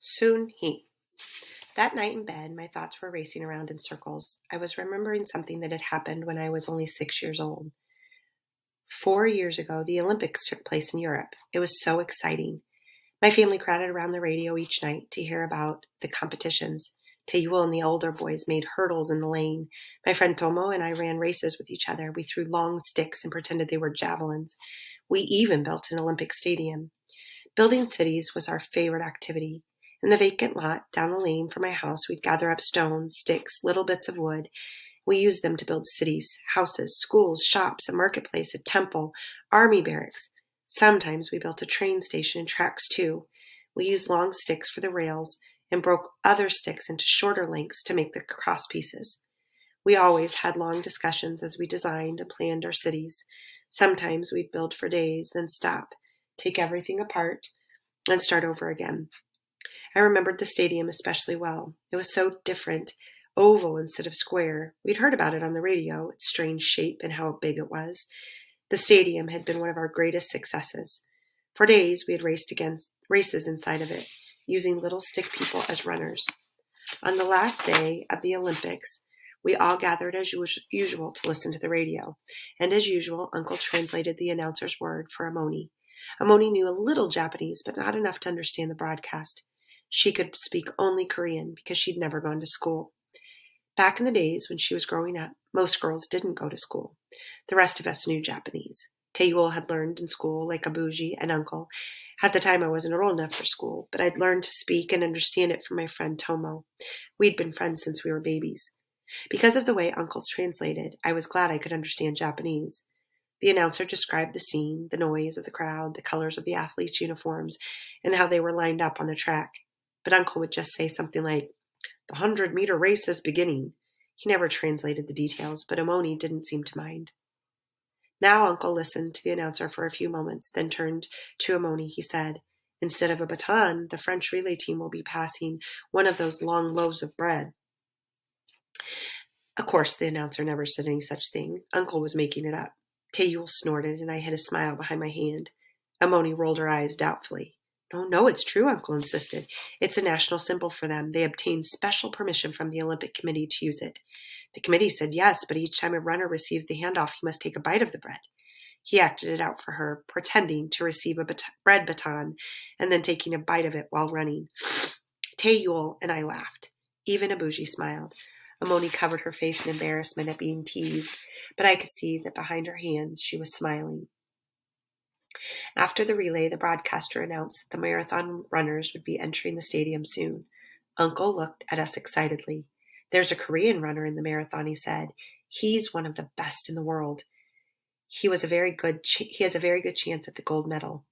Soon he. That night in bed, my thoughts were racing around in circles. I was remembering something that had happened when I was only 6 years old. 4 years ago, the Olympics took place in Europe. It was so exciting. My family crowded around the radio each night to hear about the competitions. Teyuel and the older boys made hurdles in the lane. My friend Tomo and I ran races with each other. We threw long sticks and pretended they were javelins. We even built an Olympic stadium. Building cities was our favorite activity. In the vacant lot down the lane from my house, we'd gather up stones, sticks, little bits of wood. We used them to build cities, houses, schools, shops, a marketplace, a temple, army barracks. Sometimes we built a train station and tracks too. We used long sticks for the rails and broke other sticks into shorter lengths to make the cross pieces. We always had long discussions as we designed and planned our cities. Sometimes we'd build for days, then stop, take everything apart, and start over again. I remembered the stadium especially well. It was so different, oval instead of square. We'd heard about it on the radio, its strange shape and how big it was. The stadium had been one of our greatest successes. For days, we had raced against races inside of it, using little stick people as runners. On the last day of the Olympics, we all gathered as usual to listen to the radio. And as usual, Uncle translated the announcer's word for Amoni. Amoni knew a little Japanese, but not enough to understand the broadcast. She could speak only Korean because she'd never gone to school. Back in the days when she was growing up, most girls didn't go to school. The rest of us knew Japanese. Teyuel had learned in school like Abuji and Uncle. At the time, I wasn't old enough for school, but I'd learned to speak and understand it from my friend Tomo. We'd been friends since we were babies. Because of the way Uncle translated, I was glad I could understand Japanese. The announcer described the scene, the noise of the crowd, the colors of the athletes' uniforms, and how they were lined up on the track. But Uncle would just say something like, "The 100-meter race is beginning." He never translated the details, but Amoni didn't seem to mind. Now Uncle listened to the announcer for a few moments, then turned to Amoni. He said, "Instead of a baton, the French relay team will be passing one of those long loaves of bread." Of course, the announcer never said any such thing. Uncle was making it up. Teyuel snorted, and I hid a smile behind my hand. Amoni rolled her eyes doubtfully. No, it's true," Uncle insisted. "It's a national symbol for them. They obtained special permission from the Olympic Committee to use it." The committee said yes, but each time a runner receives the handoff, he must take a bite of the bread. He acted it out for her, pretending to receive a bread baton and then taking a bite of it while running. Teyuel and I laughed. Even Abuji smiled. Amoni covered her face in embarrassment at being teased, but I could see that behind her hands she was smiling. After the relay, the broadcaster announced that the marathon runners would be entering the stadium soon. Uncle looked at us excitedly. "There's a Korean runner in the marathon," he said. "He's one of the best in the world. He has a very good chance at the gold medal."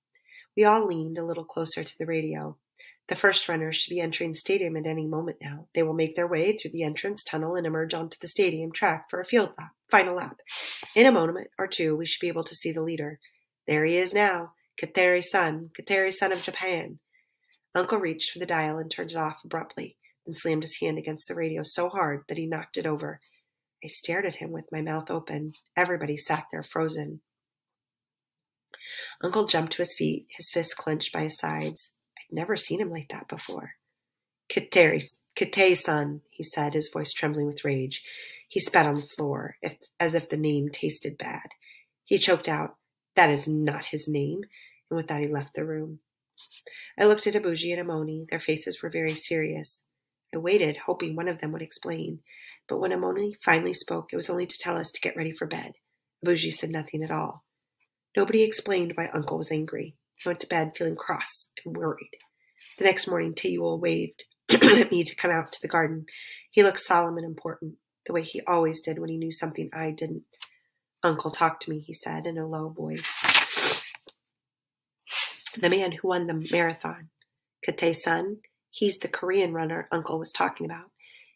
We all leaned a little closer to the radio. "The first runners should be entering the stadium at any moment now. They will make their way through the entrance tunnel and emerge onto the stadium track for a final lap. In a moment or two, we should be able to see the leader. There he is now, Kateri's son of Japan." Uncle reached for the dial and turned it off abruptly, then slammed his hand against the radio so hard that he knocked it over. I stared at him with my mouth open. Everybody sat there frozen. Uncle jumped to his feet, his fists clenched by his sides. I'd never seen him like that before. Kate-san, he said, his voice trembling with rage. He spat on the floor, as if the name tasted bad. He choked out, "That is not his name," and with that he left the room. I looked at Abuji and Amoni. Their faces were very serious. I waited, hoping one of them would explain, but when Amoni finally spoke, it was only to tell us to get ready for bed. Abuji said nothing at all. Nobody explained why Uncle was angry. I went to bed feeling cross and worried. The next morning, Teyuel waved at me to come out to the garden. He looked solemn and important, the way he always did when he knew something I didn't. "Uncle, talk to me," he said in a low voice. "The man who won the marathon, Kate-san, he's the Korean runner Uncle was talking about.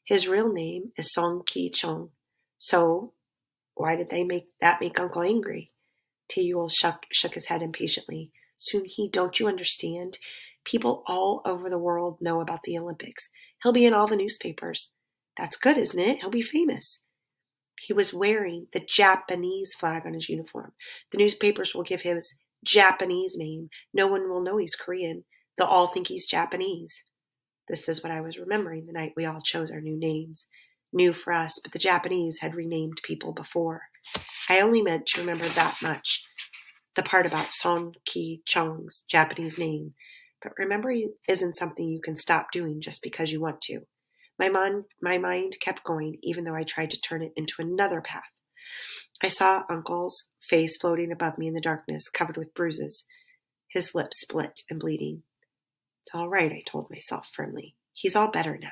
His real name is Song Ki-chung. So, why did they make Uncle angry?" Teyuel shook his head impatiently. "Soon-hee, don't you understand? People all over the world know about the Olympics. He'll be in all the newspapers. That's good, isn't it? He'll be famous." He was wearing the Japanese flag on his uniform. The newspapers will give his Japanese name. No one will know he's Korean. They'll all think he's Japanese. This is what I was remembering the night we all chose our new names. New for us, but the Japanese had renamed people before. I only meant to remember that much, the part about Son Ki Chung's Japanese name. But remembering isn't something you can stop doing just because you want to. My mind kept going, even though I tried to turn it into another path. I saw Uncle's face floating above me in the darkness, covered with bruises, his lips split and bleeding. It's all right, I told myself firmly. He's all better now.